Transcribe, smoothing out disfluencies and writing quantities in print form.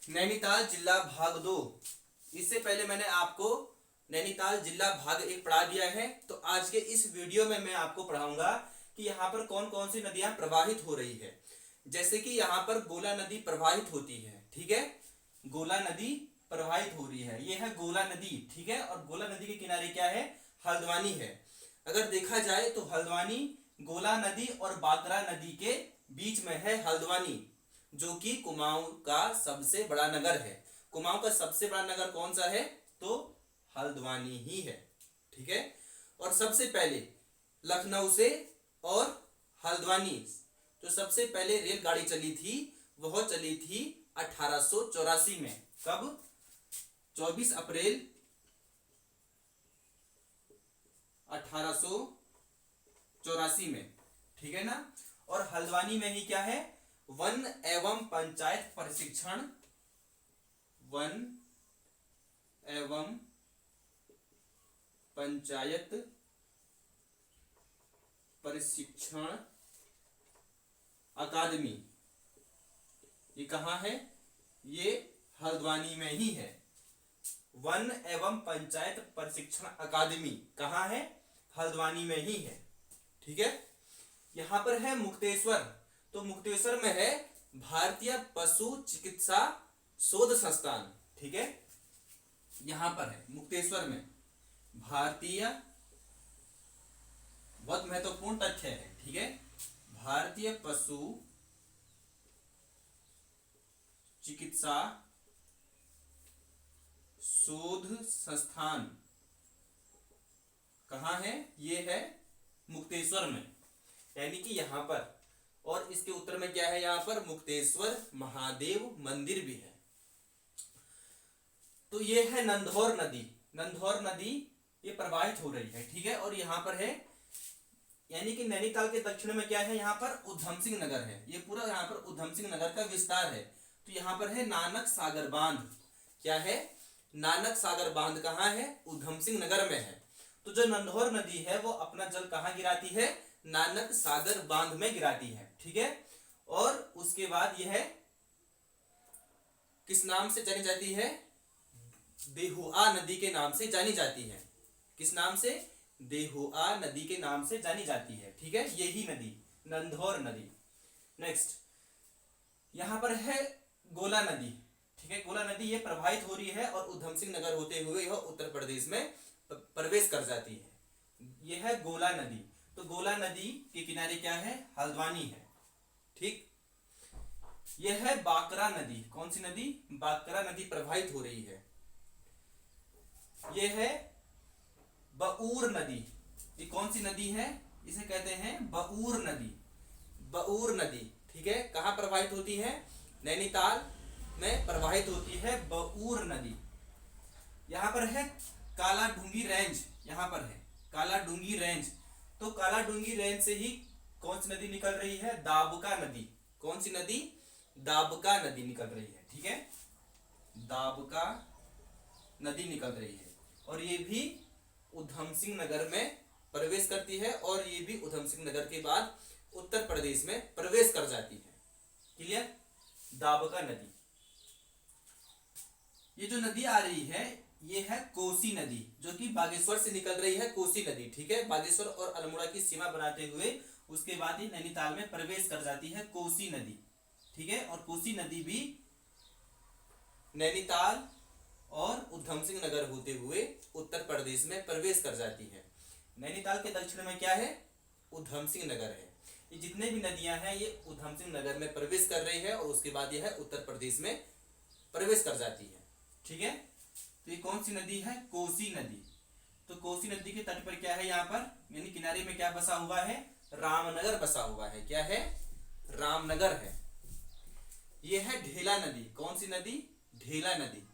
नैनीताल जिला भाग 2। इससे पहले मैंने आपको नैनीताल जिला भाग 1 पढ़ा दिया है। तो आज के इस वीडियो में मैं आपको पढ़ाऊंगा कि यहाँ पर कौन कौन सी नदियां प्रवाहित हो रही है। जैसे कि यहाँ पर गोला नदी प्रवाहित होती है, ठीक है, गोला नदी प्रवाहित हो रही है, ये है गोला नदी, ठीक है। और गोला नदी के किनारे क्या है, हल्द्वानी है। अगर देखा जाए तो हल्द्वानी गोला नदी और बागरा नदी के बीच में है हल्द्वानी, जो कि कुमाऊं का सबसे बड़ा नगर है। कुमाऊं का सबसे बड़ा नगर कौन सा है, तो हल्द्वानी ही है, ठीक है। और सबसे पहले लखनऊ से और हल्द्वानी जो सबसे पहले रेलगाड़ी चली थी वह चली थी 1884 में। कब, 24 अप्रैल 1884 में, ठीक है ना। और हल्द्वानी में ही क्या है, वन एवं पंचायत प्रशिक्षण, वन एवं पंचायत प्रशिक्षण अकादमी, ये कहाँ है, ये हल्द्वानी में ही है। वन एवं पंचायत प्रशिक्षण अकादमी कहाँ है, हल्द्वानी में ही है, ठीक है। यहां पर है मुक्तेश्वर, तो मुक्तेश्वर में है भारतीय पशु चिकित्सा शोध संस्थान, ठीक है। यहां पर है मुक्तेश्वर में भारतीय, बहुत महत्वपूर्ण तथ्य है, ठीक है, भारतीय पशु चिकित्सा शोध संस्थान कहाँ है, ये है मुक्तेश्वर में, यानी कि यहां पर। और इसके उत्तर में क्या है, यहां पर मुक्तेश्वर महादेव मंदिर भी है। तो ये है नंधौर नदी, नंधौर नदी ये प्रवाहित हो रही है, ठीक है। और यहां पर है, यानी कि नैनीताल के दक्षिण में क्या है, यहाँ पर उधम सिंह नगर है, ये पूरा यहाँ पर उधम सिंह नगर का विस्तार है। तो यहाँ पर है नानक सागर बांध, क्या है, नानक सागर बांध कहाँ है, उधम सिंह नगर में है। तो जो नंधौर नदी है वो अपना जल कहाँ गिराती है, नानक सागर बांध में गिराती है, ठीक है। और उसके बाद यह किस नाम से जानी जाती है, देहुआ नदी के नाम से जानी जाती है। किस नाम से, देहुआ नदी के नाम से जानी जाती है, ठीक है, यही नदी नंधौर नदी। नेक्स्ट यहां पर है गोला नदी, ठीक है। गोला नदी ये प्रवाहित हो रही है और उधम सिंह नगर होते हुए यह उत्तर प्रदेश में प्रवेश कर जाती है। यह है गोला नदी। तो गोला नदी के किनारे क्या है, हल्द्वानी है, ठीक। यह है बाकरा नदी, कौन सी नदी, बाकरा नदी प्रवाहित हो रही है। यह है बऊर नदी, ये कौन सी नदी है, इसे कहते हैं बऊर नदी, बऊर नदी, ठीक है। कहां प्रवाहित होती है, नैनीताल में प्रवाहित होती है बऊर नदी। यहां पर है कालाडूंगी रेंज, यहां पर है कालाडूंगी रेंज। तो कालाडूंगी रेंज से ही कौन सी नदी निकल रही है, दाबका नदी, कौन सी नदी, दाबका नदी निकल रही है, ठीक है, दाबका नदी निकल रही है। और ये भी उधम सिंह नगर में प्रवेश करती है और ये भी उधम सिंह नगर के बाद उत्तर प्रदेश में प्रवेश कर जाती है। क्लियर, दाबका नदी। ये जो नदी आ रही है ये है कोसी नदी, जो कि बागेश्वर से निकल रही है, कोसी नदी, ठीक है। बागेश्वर और अल्मोड़ा की सीमा बनाते हुए उसके बाद ही नैनीताल में प्रवेश कर जाती है कोसी नदी, ठीक है। और कोसी नदी भी नैनीताल और उधम सिंह नगर होते हुए उत्तर प्रदेश में प्रवेश कर जाती है। नैनीताल के दक्षिण में क्या है, उधम सिंह नगर है। ये जितने भी नदियां हैं ये उधम सिंह नगर में प्रवेश कर रही है और उसके बाद यह उत्तर प्रदेश में प्रवेश कर जाती है, ठीक है। तो ये कौन सी नदी है, कोसी नदी। तो कोसी नदी के तट पर क्या है, यहाँ पर यानी किनारे में क्या बसा हुआ है, रामनगर बसा हुआ है, क्या है, रामनगर है। यह है ढेला नदी, कौन सी नदी, ढेला नदी।